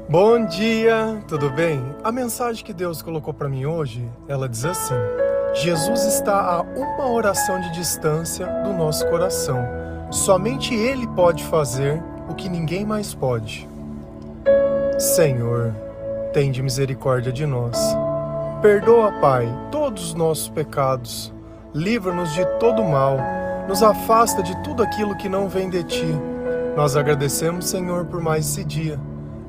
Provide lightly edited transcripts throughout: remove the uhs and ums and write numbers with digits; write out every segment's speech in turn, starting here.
Bom dia, tudo bem? A mensagem que Deus colocou para mim hoje, ela diz assim: Jesus está a uma oração de distância do nosso coração. Somente Ele pode fazer o que ninguém mais pode. Senhor, tende misericórdia de nós. Perdoa, Pai, todos os nossos pecados. Livra-nos de todo mal. Nos afasta de tudo aquilo que não vem de Ti. Nós agradecemos, Senhor, por mais esse dia,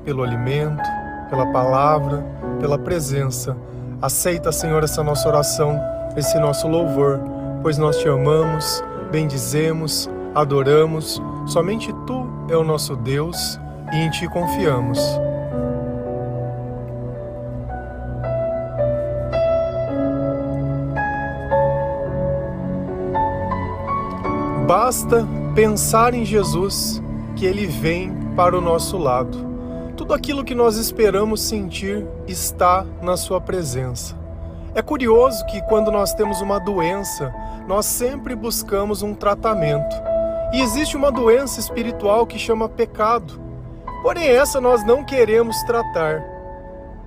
pelo alimento, pela palavra, pela presença. Aceita, Senhor, essa nossa oração, esse nosso louvor, pois nós Te amamos, bendizemos, adoramos. Somente Tu é o nosso Deus e em Ti confiamos. Basta pensar em Jesus, que Ele vem para o nosso lado. Tudo aquilo que nós esperamos sentir está na Sua presença. É curioso que quando nós temos uma doença, nós sempre buscamos um tratamento. E existe uma doença espiritual que chama pecado. Porém, essa nós não queremos tratar.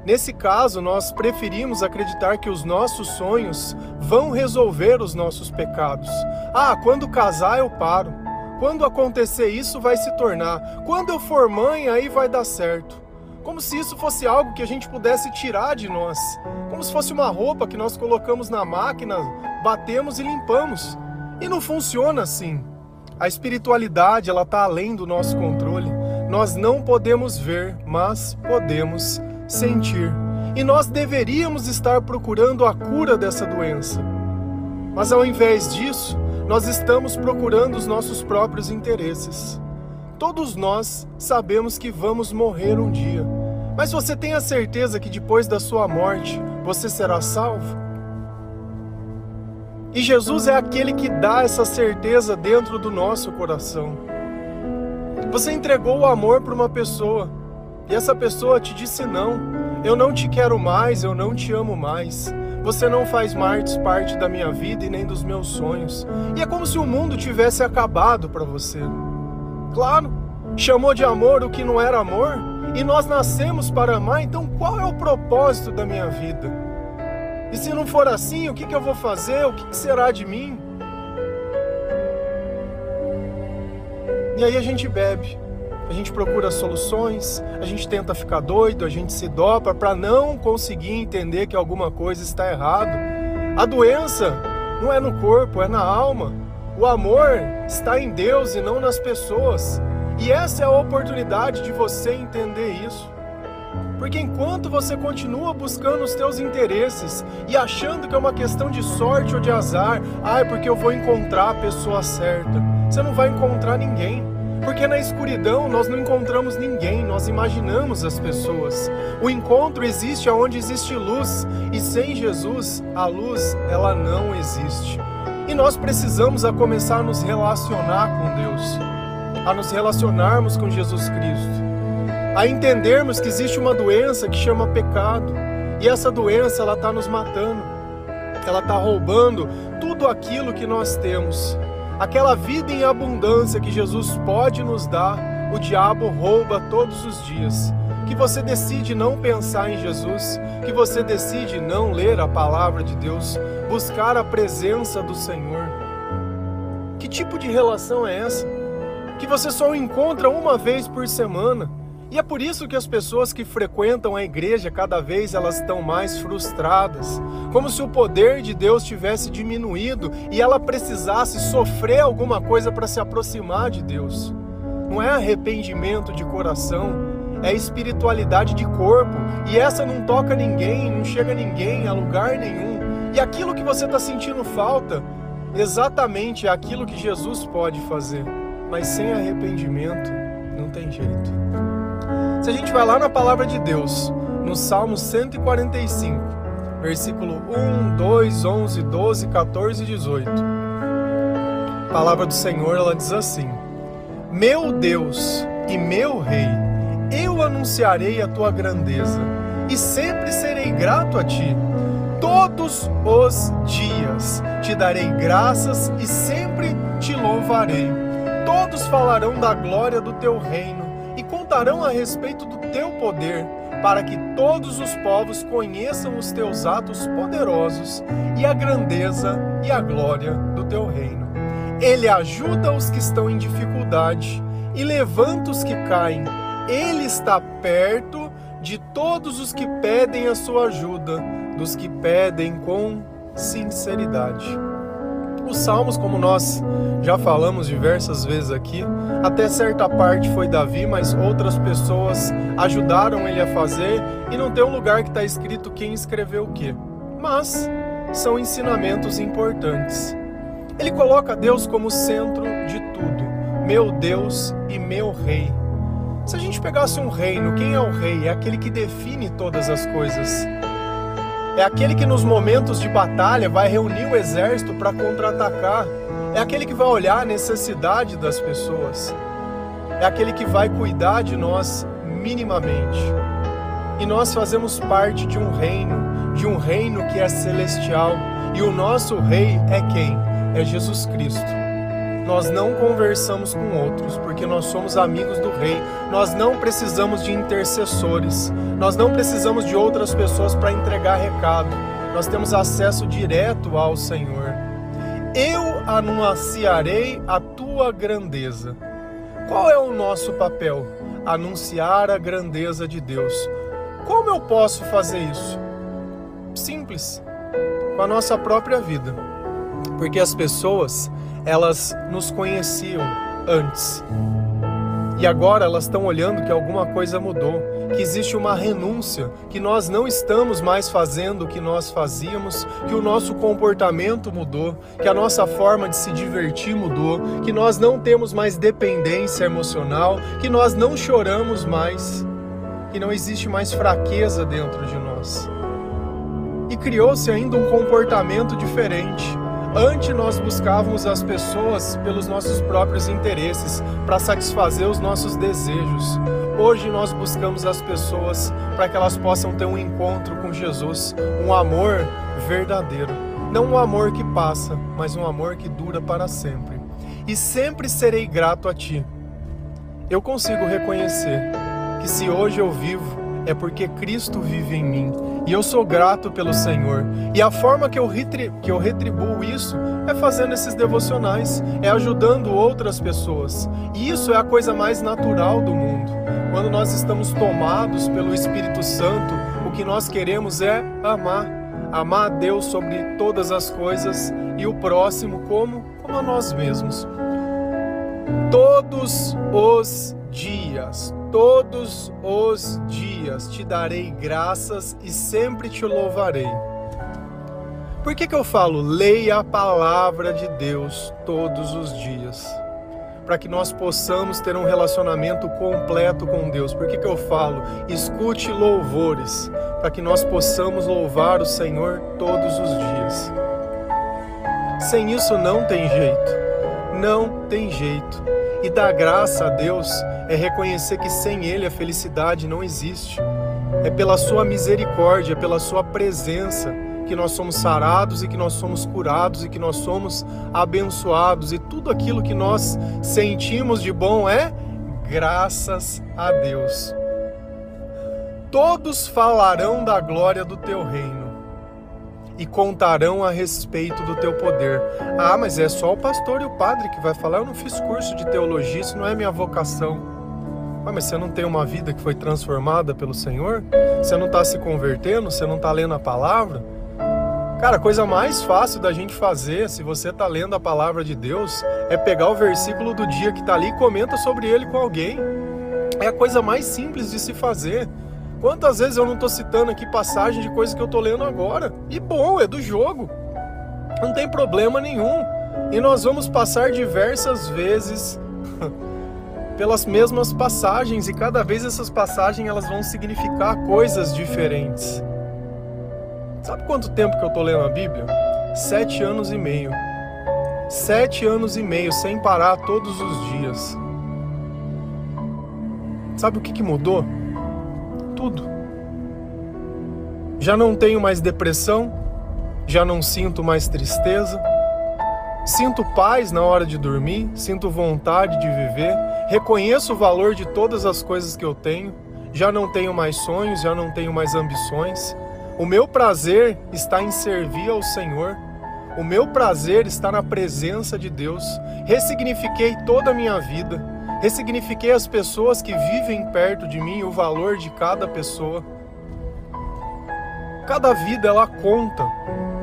Nesse caso, nós preferimos acreditar que os nossos sonhos vão resolver os nossos pecados. Quando casar eu paro. Quando acontecer isso vai se tornar. Quando eu for mãe, aí vai dar certo. Como se isso fosse algo que a gente pudesse tirar de nós. Como se fosse uma roupa que nós colocamos na máquina, batemos e limpamos. E não funciona assim. A espiritualidade, ela está além do nosso controle. Nós não podemos ver, mas podemos sentir. E nós deveríamos estar procurando a cura dessa doença. Mas ao invés disso, nós estamos procurando os nossos próprios interesses. Todos nós sabemos que vamos morrer um dia. Mas você tem a certeza que depois da sua morte, você será salvo? E Jesus é aquele que dá essa certeza dentro do nosso coração. Você entregou o amor para uma pessoa, e essa pessoa te disse não. Eu não te quero mais, eu não te amo mais. Você não faz mais parte da minha vida e nem dos meus sonhos. E é como se o mundo tivesse acabado para você. Claro, chamou de amor o que não era amor, e nós nascemos para amar, então qual é o propósito da minha vida? E se não for assim, o que eu vou fazer? O que será de mim? E aí a gente bebe. A gente procura soluções, a gente tenta ficar doido, a gente se dopa para não conseguir entender que alguma coisa está errado. A doença não é no corpo, é na alma. O amor está em Deus e não nas pessoas. E essa é a oportunidade de você entender isso. Porque enquanto você continua buscando os teus interesses e achando que é uma questão de sorte ou de azar, porque eu vou encontrar a pessoa certa, você não vai encontrar ninguém. Porque na escuridão nós não encontramos ninguém, nós imaginamos as pessoas. O encontro existe onde existe luz, e sem Jesus, a luz, ela não existe. E nós precisamos a começar a nos relacionar com Deus, a nos relacionarmos com Jesus Cristo, a entendermos que existe uma doença que chama pecado, e essa doença, ela está nos matando, ela está roubando tudo aquilo que nós temos. Aquela vida em abundância que Jesus pode nos dar, o diabo rouba todos os dias. Que você decide não pensar em Jesus, que você decide não ler a palavra de Deus, buscar a presença do Senhor. Que tipo de relação é essa? Que você só o encontra uma vez por semana. E é por isso que as pessoas que frequentam a igreja, cada vez elas estão mais frustradas, como se o poder de Deus tivesse diminuído e ela precisasse sofrer alguma coisa para se aproximar de Deus. Não é arrependimento de coração, é espiritualidade de corpo, e essa não toca ninguém, não chega ninguém a lugar nenhum. E aquilo que você está sentindo falta, exatamente é aquilo que Jesus pode fazer, mas sem arrependimento não tem jeito. Se a gente vai lá na palavra de Deus, no Salmo 145, versículo 1, 2, 11, 12, 14 e 18. A palavra do Senhor, ela diz assim: Meu Deus e meu Rei, eu anunciarei a tua grandeza e sempre serei grato a ti. Todos os dias te darei graças e sempre te louvarei. Todos falarão da glória do teu reino e contarão a respeito do teu poder, para que todos os povos conheçam os teus atos poderosos e a grandeza e a glória do teu reino. Ele ajuda os que estão em dificuldade e levanta os que caem. Ele está perto de todos os que pedem a sua ajuda, dos que pedem com sinceridade. Os salmos, como nós já falamos diversas vezes aqui, até certa parte foi Davi, mas outras pessoas ajudaram ele a fazer, e não tem um lugar que está escrito quem escreveu o quê. Mas são ensinamentos importantes. Ele coloca Deus como centro de tudo, meu Deus e meu Rei. Se a gente pegasse um reino, quem é o rei? É aquele que define todas as coisas. É aquele que nos momentos de batalha vai reunir o exército para contra-atacar. É aquele que vai olhar a necessidade das pessoas. É aquele que vai cuidar de nós minimamente. E nós fazemos parte de um reino que é celestial. E o nosso rei é quem? É Jesus Cristo. Nós não conversamos com outros, porque nós somos amigos do Rei. Nós não precisamos de intercessores. Nós não precisamos de outras pessoas para entregar recado. Nós temos acesso direto ao Senhor. Eu anunciarei a tua grandeza. Qual é o nosso papel? Anunciar a grandeza de Deus. Como eu posso fazer isso? Simples, com a nossa própria vida. Porque as pessoas, elas nos conheciam antes. E agora elas estão olhando que alguma coisa mudou, que existe uma renúncia, que nós não estamos mais fazendo o que nós fazíamos, que o nosso comportamento mudou, que a nossa forma de se divertir mudou, que nós não temos mais dependência emocional, que nós não choramos mais, que não existe mais fraqueza dentro de nós. E criou-se ainda um comportamento diferente. Antes nós buscávamos as pessoas pelos nossos próprios interesses, para satisfazer os nossos desejos. Hoje nós buscamos as pessoas para que elas possam ter um encontro com Jesus, um amor verdadeiro. Não um amor que passa, mas um amor que dura para sempre. E sempre serei grato a Ti. Eu consigo reconhecer que se hoje eu vivo, é porque Cristo vive em mim. E eu sou grato pelo Senhor. E a forma que eu retribuo isso é fazendo esses devocionais, é ajudando outras pessoas. E isso é a coisa mais natural do mundo. Quando nós estamos tomados pelo Espírito Santo, o que nós queremos é amar. Amar a Deus sobre todas as coisas e o próximo como a nós mesmos. Todos os dias te darei graças e sempre te louvarei. Por que eu falo, leia a palavra de Deus todos os dias? Para que nós possamos ter um relacionamento completo com Deus. Por que eu falo, escute louvores? Para que nós possamos louvar o Senhor todos os dias. Sem isso não tem jeito. Não tem jeito. E dar graça a Deus é reconhecer que sem Ele a felicidade não existe. É pela sua misericórdia, pela sua presença que nós somos sarados e que nós somos curados e que nós somos abençoados. E tudo aquilo que nós sentimos de bom é graças a Deus. Todos falarão da glória do teu reino e contarão a respeito do teu poder. Ah, mas é só o pastor e o padre que vai falar. Eu não fiz curso de teologia, isso não é minha vocação. Ah, mas você não tem uma vida que foi transformada pelo Senhor? Você não está se convertendo? Você não está lendo a palavra? Cara, a coisa mais fácil da gente fazer, se você está lendo a palavra de Deus, é pegar o versículo do dia que está ali e comenta sobre ele com alguém. É a coisa mais simples de se fazer. Quantas vezes eu não estou citando aqui passagem de coisa que eu estou lendo agora? E bom, é do jogo. Não tem problema nenhum. E nós vamos passar diversas vezes pelas mesmas passagens. E cada vez essas passagens elas vão significar coisas diferentes. Sabe quanto tempo que eu estou lendo a Bíblia? 7 anos e meio. 7 anos e meio, sem parar todos os dias. Sabe o que mudou? Tudo. Já não tenho mais depressão, já não sinto mais tristeza, sinto paz na hora de dormir, sinto vontade de viver, reconheço o valor de todas as coisas que eu tenho, já não tenho mais sonhos, já não tenho mais ambições. O meu prazer está em servir ao Senhor. O meu prazer está na presença de Deus. Ressignifiquei toda a minha vida. Ressignifiquei as pessoas que vivem perto de mim, o valor de cada pessoa. Cada vida, ela conta.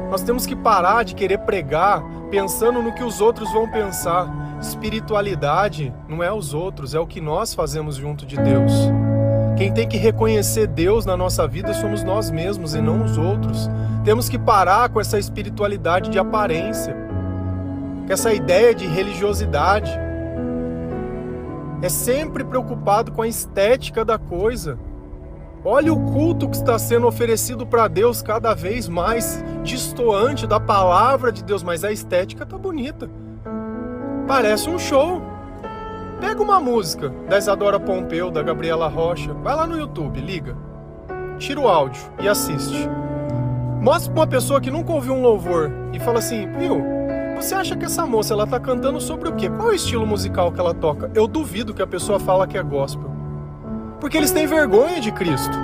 Nós temos que parar de querer pregar pensando no que os outros vão pensar. Espiritualidade não é os outros, é o que nós fazemos junto de Deus. Quem tem que reconhecer Deus na nossa vida somos nós mesmos e não os outros. Temos que parar com essa espiritualidade de aparência, com essa ideia de religiosidade. É sempre preocupado com a estética da coisa. Olha o culto que está sendo oferecido para Deus cada vez mais destoante da palavra de Deus, mas a estética tá bonita. Parece um show. Pega uma música da Isadora Pompeu, da Gabriela Rocha, vai lá no YouTube, liga, tira o áudio e assiste. Mostra para uma pessoa que nunca ouviu um louvor e fala assim, viu, você acha que essa moça ela tá cantando sobre o quê? Qual é o estilo musical que ela toca? Eu duvido que a pessoa fala que é gospel. Porque eles têm vergonha de Cristo.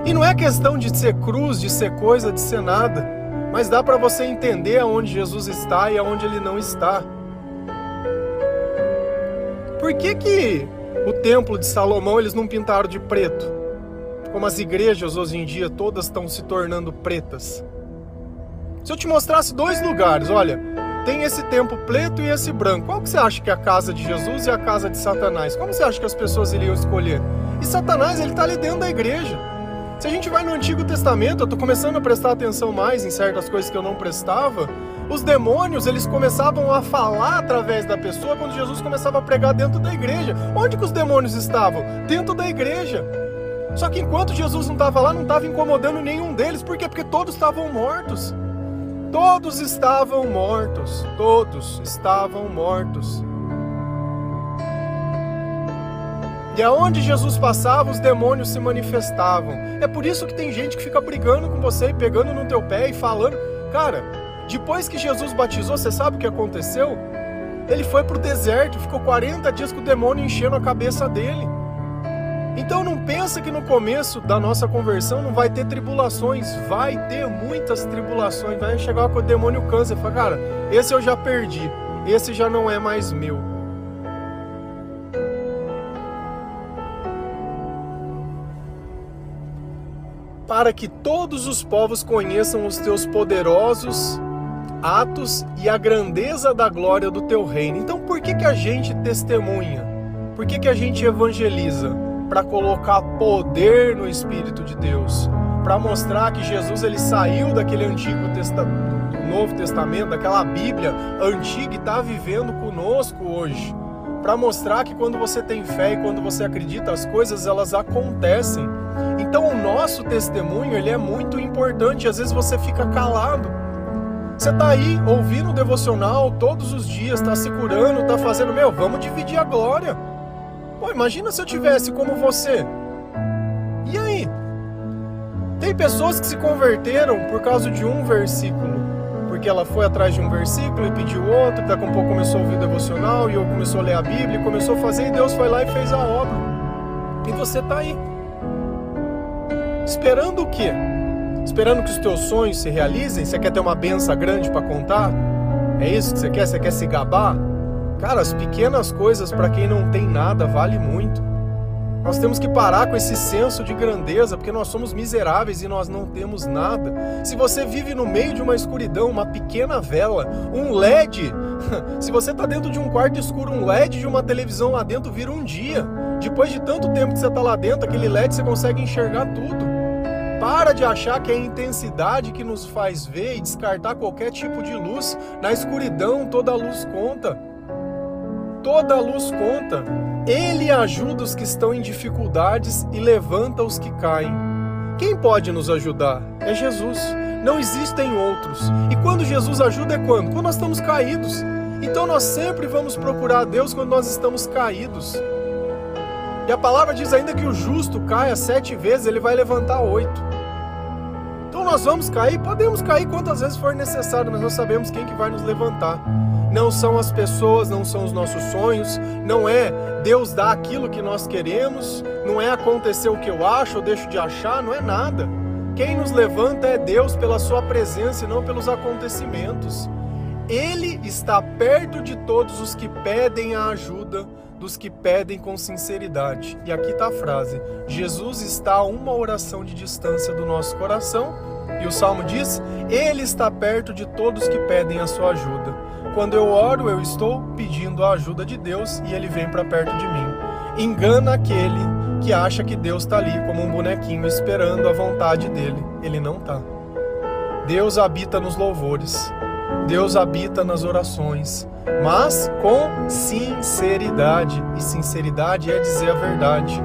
E não é questão de ser cruz, de ser coisa, de ser nada, mas dá para você entender aonde Jesus está e aonde ele não está. Por que o templo de Salomão eles não pintaram de preto? Como as igrejas hoje em dia todas estão se tornando pretas. Se eu te mostrasse dois lugares, olha, tem esse templo preto e esse branco. Qual que você acha que é a casa de Jesus e a casa de Satanás? Como você acha que as pessoas iriam escolher? E Satanás, ele está ali dentro da igreja. Se a gente vai no Antigo Testamento, eu estou começando a prestar atenção mais em certas coisas que eu não prestava. Os demônios, eles começavam a falar através da pessoa quando Jesus começava a pregar dentro da igreja. Onde que os demônios estavam? Dentro da igreja. Só que enquanto Jesus não estava lá, não estava incomodando nenhum deles. Por quê? Porque todos estavam mortos. Todos estavam mortos. Todos estavam mortos. E aonde Jesus passava, os demônios se manifestavam. É por isso que tem gente que fica brigando com você e pegando no teu pé e falando. Cara, depois que Jesus batizou, você sabe o que aconteceu? Ele foi pro deserto, ficou 40 dias com o demônio enchendo a cabeça dele. Então não pensa que no começo da nossa conversão não vai ter tribulações. Vai ter muitas tribulações. Vai chegar com o demônio câncer e falar, cara, esse eu já perdi. Esse já não é mais meu. Para que todos os povos conheçam os teus poderosos atos e a grandeza da glória do teu reino. Então por que a gente testemunha? Por que a gente evangeliza? Para colocar poder no Espírito de Deus. Para mostrar que Jesus ele saiu daquele Novo Testamento, daquela Bíblia antiga e está vivendo conosco hoje. Para mostrar que quando você tem fé e quando você acredita, as coisas elas acontecem. Então o nosso testemunho ele é muito importante. Às vezes você fica calado. Você está aí ouvindo o devocional todos os dias, está se curando, está fazendo, vamos dividir a glória. Pô, imagina se eu tivesse como você. E aí? Tem pessoas que se converteram por causa de um versículo. Porque ela foi atrás de um versículo e pediu outro, daqui a pouco começou a ouvir devocional, e eu começou a ler a Bíblia, e começou a fazer, e Deus foi lá e fez a obra. E você está aí. Esperando o quê? Esperando que os teus sonhos se realizem? Você quer ter uma benção grande para contar? É isso que você quer? Você quer se gabar? Cara, as pequenas coisas para quem não tem nada vale muito. Nós temos que parar com esse senso de grandeza, porque nós somos miseráveis e nós não temos nada. Se você vive no meio de uma escuridão, uma pequena vela, um LED, se você está dentro de um quarto escuro, um LED de uma televisão lá dentro vira um dia. Depois de tanto tempo que você está lá dentro, aquele LED você consegue enxergar tudo. Para de achar que é a intensidade que nos faz ver e descartar qualquer tipo de luz. Na escuridão, toda luz conta. Toda luz conta. Ele ajuda os que estão em dificuldades e levanta os que caem. Quem pode nos ajudar? É Jesus. Não existem outros. E quando Jesus ajuda é quando? Quando nós estamos caídos. Então nós sempre vamos procurar a Deus quando nós estamos caídos. E a palavra diz ainda que o justo caia 7 vezes, ele vai levantar 8. Então nós vamos cair, podemos cair quantas vezes for necessário, mas nós sabemos quem que vai nos levantar. não são as pessoas, não são os nossos sonhos, não é Deus dar aquilo que nós queremos, não é acontecer o que eu acho ou deixo de achar, não é nada. Quem nos levanta é Deus pela sua presença e não pelos acontecimentos. Ele está perto de todos os que pedem a ajuda, dos que pedem com sinceridade. E aqui está a frase: Jesus está a uma oração de distância do nosso coração. E o Salmo diz: Ele está perto de todos que pedem a sua ajuda. Quando eu oro, eu estou pedindo a ajuda de Deus e Ele vem para perto de mim. Engana aquele que acha que Deus está ali como um bonequinho esperando a vontade dele. Ele não está. Deus habita nos louvores. Deus habita nas orações, mas com sinceridade. E sinceridade é dizer a verdade.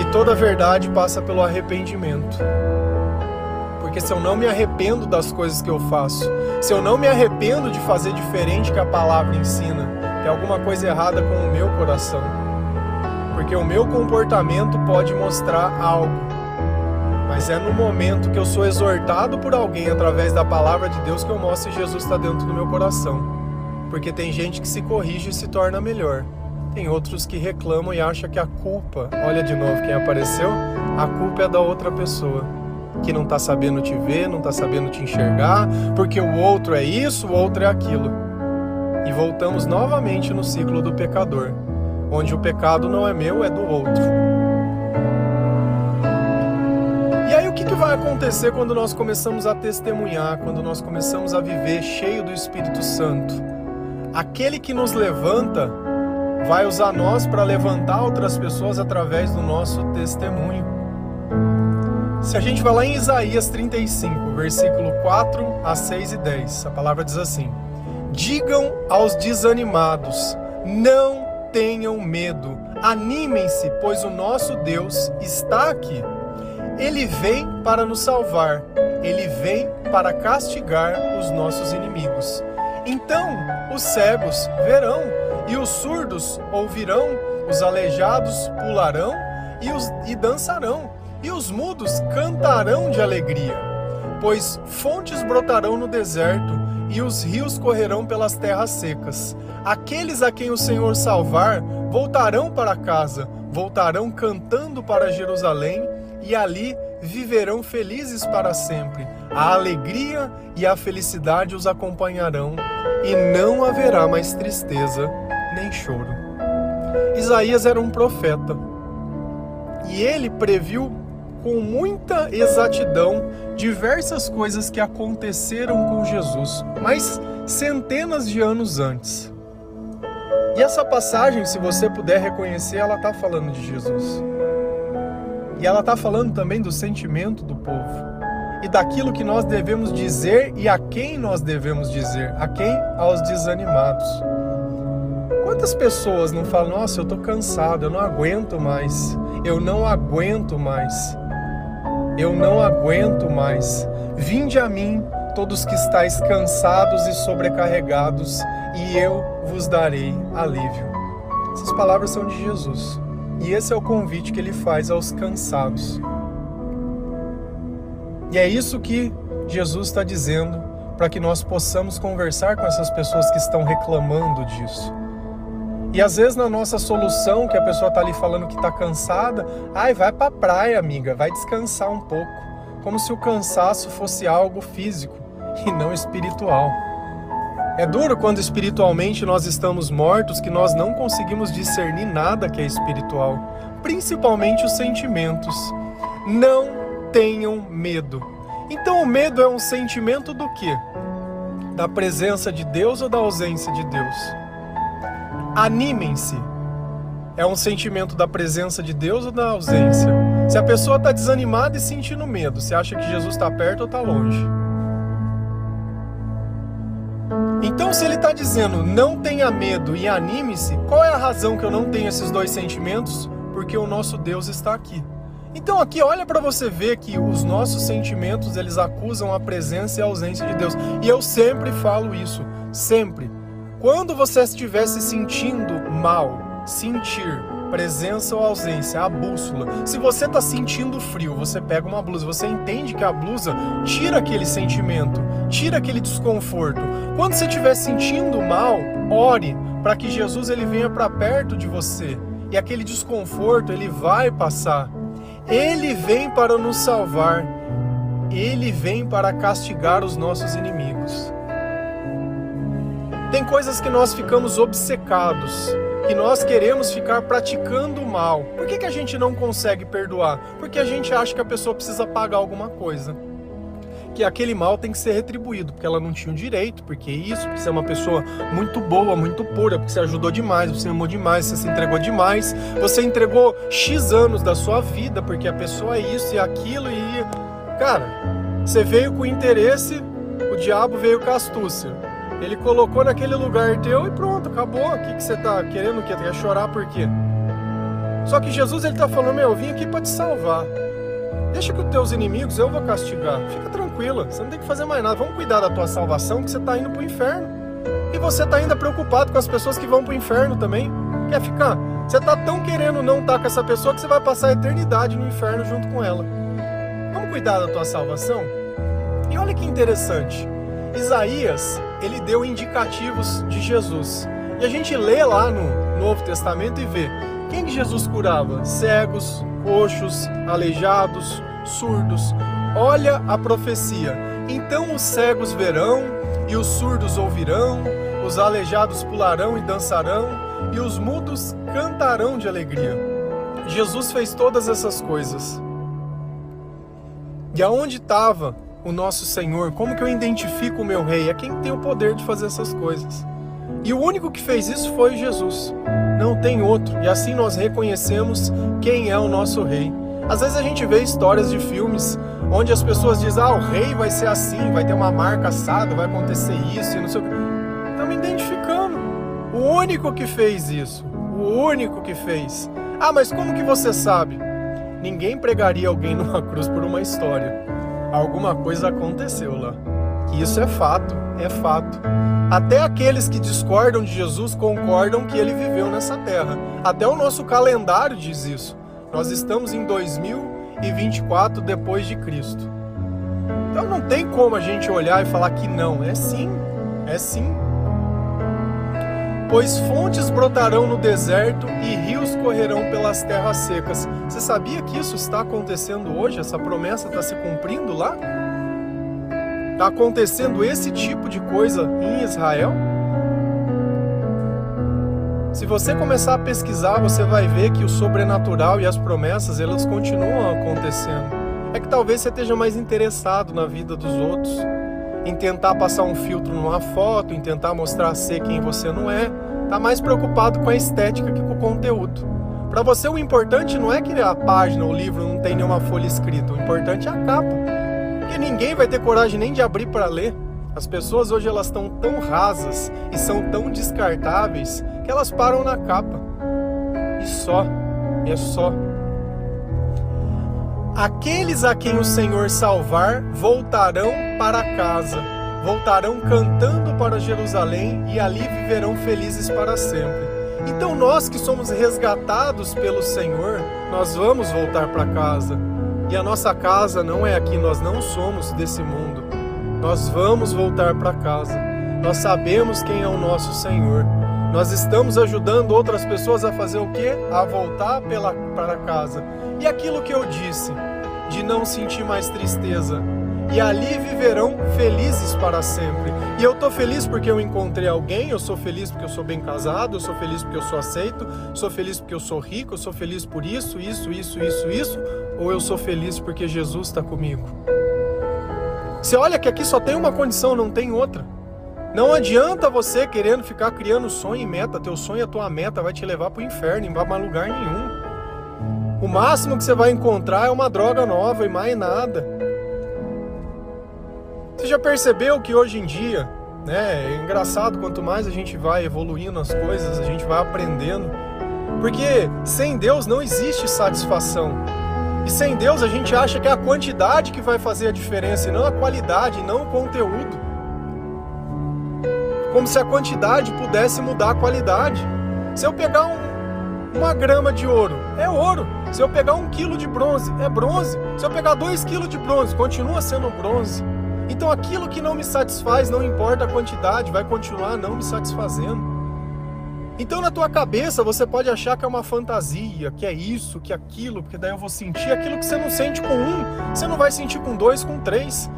E toda a verdade passa pelo arrependimento. Porque se eu não me arrependo das coisas que eu faço, se eu não me arrependo de fazer diferente que a palavra ensina, tem alguma coisa errada com o meu coração. Porque o meu comportamento pode mostrar algo. Mas é no momento que eu sou exortado por alguém através da palavra de Deus que eu mostro se Jesus está dentro do meu coração. Porque tem gente que se corrige e se torna melhor. Tem outros que reclamam e acham que a culpa, olha de novo quem apareceu, a culpa é da outra pessoa. Que não está sabendo te ver, não está sabendo te enxergar, porque o outro é isso, o outro é aquilo. E voltamos novamente no ciclo do pecador, onde o pecado não é meu, é do outro. E aí o que vai acontecer quando nós começamos a testemunhar, quando nós começamos a viver cheio do Espírito Santo? Aquele que nos levanta vai usar nós para levantar outras pessoas através do nosso testemunho. Se a gente vai lá em Isaías 35, versículo 4 a 6 e 10, a palavra diz assim: Digam aos desanimados, não tenham medo, animem-se, pois o nosso Deus está aqui. Ele vem para nos salvar, Ele vem para castigar os nossos inimigos. Então os cegos verão, e os surdos ouvirão, os aleijados pularão e dançarão, e os mudos cantarão de alegria. Pois fontes brotarão no deserto, e os rios correrão pelas terras secas. Aqueles a quem o Senhor salvar voltarão para casa, voltarão cantando para Jerusalém, e ali viverão felizes para sempre. A alegria e a felicidade os acompanharão, e não haverá mais tristeza nem choro. Isaías era um profeta, e ele previu com muita exatidão diversas coisas que aconteceram com Jesus, mas centenas de anos antes. E essa passagem, se você puder reconhecer, ela está falando de Jesus. E ela está falando também do sentimento do povo. E daquilo que nós devemos dizer e a quem nós devemos dizer. A quem? Aos desanimados. Quantas pessoas não falam: nossa, eu estou cansado, eu não aguento mais. Eu não aguento mais. Eu não aguento mais. Vinde a mim, todos que estáis cansados e sobrecarregados, e eu vos darei alívio. Essas palavras são de Jesus. E esse é o convite que ele faz aos cansados. E é isso que Jesus está dizendo, para que nós possamos conversar com essas pessoas que estão reclamando disso. E às vezes na nossa solução, que a pessoa está ali falando que está cansada, vai para a praia, amiga, vai descansar um pouco. Como se o cansaço fosse algo físico e não espiritual. É duro quando espiritualmente nós estamos mortos, que nós não conseguimos discernir nada que é espiritual, principalmente os sentimentos. Não tenham medo. Então o medo é um sentimento do quê? Da presença de Deus ou da ausência de Deus? Animem-se. É um sentimento da presença de Deus ou da ausência? Se a pessoa está desanimada e sentindo medo, você acha que Jesus está perto ou está longe? Então, se ele está dizendo não tenha medo e anime-se, qual é a razão que eu não tenho esses dois sentimentos? Porque o nosso Deus está aqui. Então aqui olha para você ver que os nossos sentimentos, eles acusam a presença e a ausência de Deus. E eu sempre falo isso, sempre. Quando você estiver se sentindo mal, sentir Presença ou ausência, a bússola. Se você está sentindo frio, você pega uma blusa, você entende que a blusa tira aquele sentimento, tira aquele desconforto. Quando você estiver sentindo mal, ore para que Jesus ele venha para perto de você e aquele desconforto ele vai passar. Ele vem para nos salvar, ele vem para castigar os nossos inimigos. Tem coisas que nós ficamos obcecados, que nós queremos ficar praticando o mal. Por que a gente não consegue perdoar? Porque a gente acha que a pessoa precisa pagar alguma coisa. Que aquele mal tem que ser retribuído, porque ela não tinha o direito, porque isso, porque você é uma pessoa muito boa, muito pura, porque você ajudou demais, você amou demais, você se entregou demais, você entregou X anos da sua vida, porque a pessoa é isso e aquilo e... Cara, você veio com interesse, o diabo veio com astúcia. Ele colocou naquele lugar teu e pronto, acabou. O que você tá querendo? O quê? Quer chorar por quê? Só que Jesus ele tá falando, eu vim aqui para te salvar. Deixa que os teus inimigos eu vou castigar. Fica tranquila, você não tem que fazer mais nada. Vamos cuidar da tua salvação, que você tá indo pro inferno. E você tá ainda preocupado com as pessoas que vão pro inferno também. Quer ficar? Você tá tão querendo não estar com essa pessoa que você vai passar a eternidade no inferno junto com ela. Vamos cuidar da tua salvação? E olha que interessante. Isaías, ele deu indicativos de Jesus. E a gente lê lá no Novo Testamento e vê quem que Jesus curava? Cegos, coxos, aleijados, surdos. Olha a profecia. Então os cegos verão, e os surdos ouvirão, os aleijados pularão e dançarão, e os mudos cantarão de alegria. Jesus fez todas essas coisas. E aonde estava o nosso Senhor? Como que eu identifico o meu rei? É quem tem o poder de fazer essas coisas. E o único que fez isso foi Jesus. Não tem outro. E assim nós reconhecemos quem é o nosso rei. Às vezes a gente vê histórias de filmes onde as pessoas dizem, o rei vai ser assim, vai ter uma marca assada, vai acontecer isso e não sei o que. Estamos identificando. O único que fez isso. O único que fez. Mas como que você sabe? Ninguém pregaria alguém numa cruz por uma história. Alguma coisa aconteceu lá. Que isso é fato, é fato. Até aqueles que discordam de Jesus concordam que ele viveu nessa terra. Até o nosso calendário diz isso. Nós estamos em 2024 depois de Cristo. Então não tem como a gente olhar e falar que não. É sim, é sim. Pois fontes brotarão no deserto e rios correrão pelas terras secas. Você sabia que isso está acontecendo hoje? Essa promessa está se cumprindo lá? Está acontecendo esse tipo de coisa em Israel? Se você começar a pesquisar, você vai ver que o sobrenatural e as promessas, elas continuam acontecendo. É que talvez você esteja mais interessado na vida dos outros, em tentar passar um filtro numa foto, em tentar mostrar ser quem você não é. Está mais preocupado com a estética que com o conteúdo. Para você o importante não é que a página, o livro não tem nenhuma folha escrita, o importante é a capa. Porque ninguém vai ter coragem nem de abrir para ler. As pessoas hoje elas estão tão rasas e são tão descartáveis que elas param na capa. E só, é só. Aqueles a quem o Senhor salvar voltarão para casa, voltarão cantando para Jerusalém e ali viverão felizes para sempre. Então nós que somos resgatados pelo Senhor, nós vamos voltar para casa. E a nossa casa não é aqui, nós não somos desse mundo. Nós vamos voltar para casa. Nós sabemos quem é o nosso Senhor. Nós estamos ajudando outras pessoas a fazer o quê? A voltar para casa. E aquilo que eu disse, de não sentir mais tristeza. E ali viverão felizes para sempre. E eu estou feliz porque eu encontrei alguém, eu sou feliz porque eu sou bem casado, eu sou feliz porque eu sou aceito, sou feliz porque eu sou rico, eu sou feliz por isso, ou eu sou feliz porque Jesus está comigo. Você olha que aqui só tem uma condição, não tem outra. Não adianta você querendo ficar criando sonho e meta. Teu sonho e a tua meta vai te levar para o inferno, não vai para lugar nenhum. O máximo que você vai encontrar é uma droga nova e mais nada. Você já percebeu que hoje em dia, né, é engraçado, quanto mais a gente vai evoluindo as coisas, a gente vai aprendendo. Porque sem Deus não existe satisfação. E sem Deus a gente acha que é a quantidade que vai fazer a diferença, e não a qualidade, e não o conteúdo. Como se a quantidade pudesse mudar a qualidade. Se eu pegar 1 grama de ouro, é ouro. Se eu pegar 1 quilo de bronze, é bronze. Se eu pegar 2 quilos de bronze, continua sendo bronze. Então aquilo que não me satisfaz, não importa a quantidade, vai continuar não me satisfazendo. Então na tua cabeça você pode achar que é uma fantasia, que é isso, que é aquilo, porque daí eu vou sentir aquilo que você não sente com 1, você não vai sentir com 2, com 3.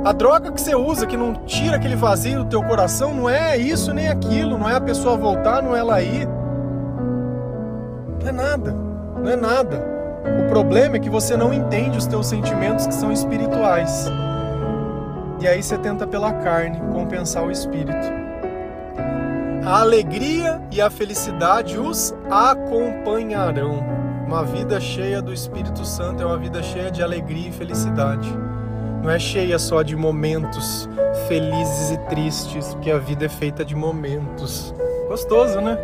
A droga que você usa, que não tira aquele vazio do teu coração, não é isso nem aquilo, não é a pessoa voltar, não é ela ir. Não é nada, não é nada. O problema é que você não entende os teus sentimentos que são espirituais. E aí você tenta pela carne compensar o espírito. A alegria e a felicidade os acompanharão. Uma vida cheia do Espírito Santo é uma vida cheia de alegria e felicidade. Não é cheia só de momentos felizes e tristes, porque a vida é feita de momentos. Gostoso, né?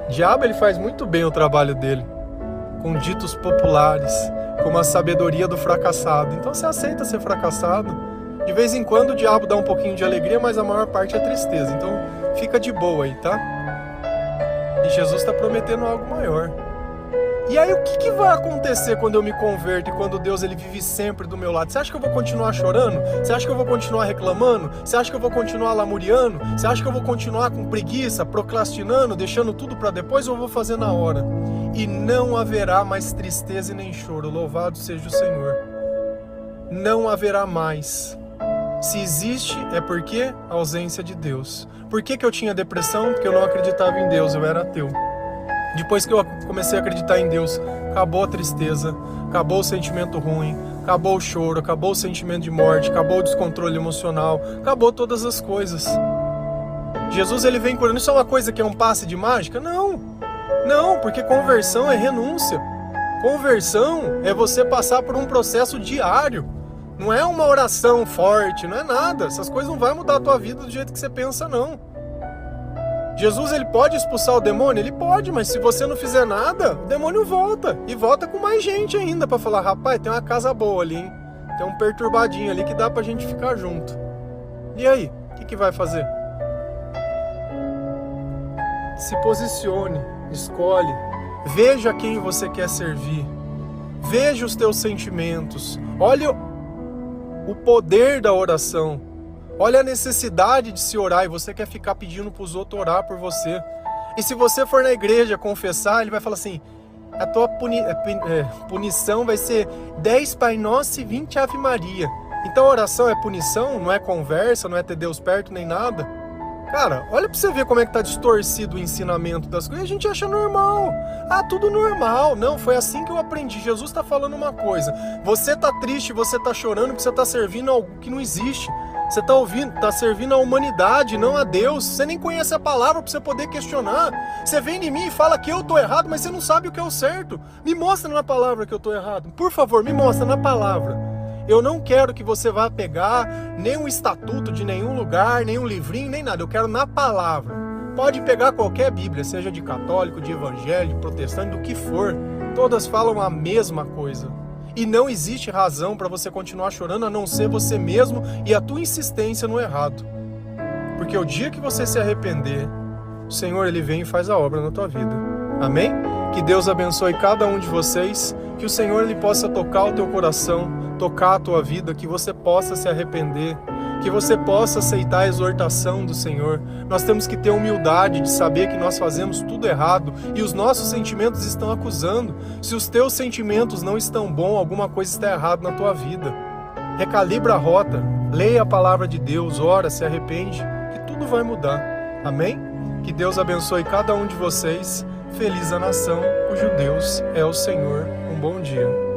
O diabo ele faz muito bem o trabalho dele, com ditos populares, como a sabedoria do fracassado. Então você aceita ser fracassado. De vez em quando o diabo dá um pouquinho de alegria, mas a maior parte é tristeza. Então fica de boa aí, tá? E Jesus está prometendo algo maior. E aí o que vai acontecer quando eu me converto e quando Deus ele vive sempre do meu lado? Você acha que eu vou continuar chorando? Você acha que eu vou continuar reclamando? Você acha que eu vou continuar lamuriando? Você acha que eu vou continuar com preguiça, procrastinando, deixando tudo para depois, ou eu vou fazer na hora? E não haverá mais tristeza e nem choro. Louvado seja o Senhor. Não haverá mais. Se existe, é porque a ausência de Deus. Por que eu tinha depressão? Porque eu não acreditava em Deus, eu era ateu. Depois que eu comecei a acreditar em Deus, acabou a tristeza, acabou o sentimento ruim, acabou o choro, acabou o sentimento de morte, acabou o descontrole emocional, acabou todas as coisas. Jesus ele vem curando. Isso é uma coisa que é um passe de mágica? Não, porque conversão é renúncia. Conversão é você passar por um processo diário. Não é uma oração forte, não é nada. Essas coisas não vão mudar a tua vida do jeito que você pensa, não. Jesus ele pode expulsar o demônio? Ele pode, mas se você não fizer nada, o demônio volta. E volta com mais gente ainda para falar, rapaz, tem uma casa boa ali, hein? Tem um perturbadinho ali que dá pra gente ficar junto. E aí, o que vai fazer? Se posicione, escolhe, veja quem você quer servir, veja os teus sentimentos, olha o poder da oração. Olha a necessidade de se orar e você quer ficar pedindo para os outros orar por você. E se você for na igreja confessar, ele vai falar assim, a tua punição vai ser 10 Pai Nosso e 20 Ave Maria. Então a oração é punição, não é conversa, não é ter Deus perto nem nada. Cara, olha para você ver como é que tá distorcido o ensinamento das coisas. A gente acha normal. Ah, tudo normal. Não, foi assim que eu aprendi. Jesus está falando uma coisa. Você tá triste, você tá chorando porque você tá servindo algo que não existe. Você está servindo a humanidade, não a Deus. Você nem conhece a palavra para você poder questionar. Você vem em mim e fala que eu estou errado, mas você não sabe o que é o certo. Me mostra na palavra que eu estou errado. Por favor, me mostra na palavra. Eu não quero que você vá pegar nem um estatuto de nenhum lugar, nem um livrinho, nem nada. Eu quero na palavra. Pode pegar qualquer Bíblia, seja de católico, de evangélico, de protestante, do que for. Todas falam a mesma coisa. E não existe razão para você continuar chorando a não ser você mesmo e a tua insistência no errado. Porque o dia que você se arrepender, o Senhor ele vem e faz a obra na tua vida. Amém? Que Deus abençoe cada um de vocês, que o Senhor ele possa tocar o teu coração, tocar a tua vida, que você possa se arrepender, que você possa aceitar a exortação do Senhor. Nós temos que ter humildade de saber que nós fazemos tudo errado e os nossos sentimentos estão acusando. Se os teus sentimentos não estão bons, alguma coisa está errada na tua vida. Recalibra a rota, leia a palavra de Deus, ora, se arrepende, que tudo vai mudar. Amém? Que Deus abençoe cada um de vocês. Feliz a nação cujo Deus é o Senhor. Um bom dia.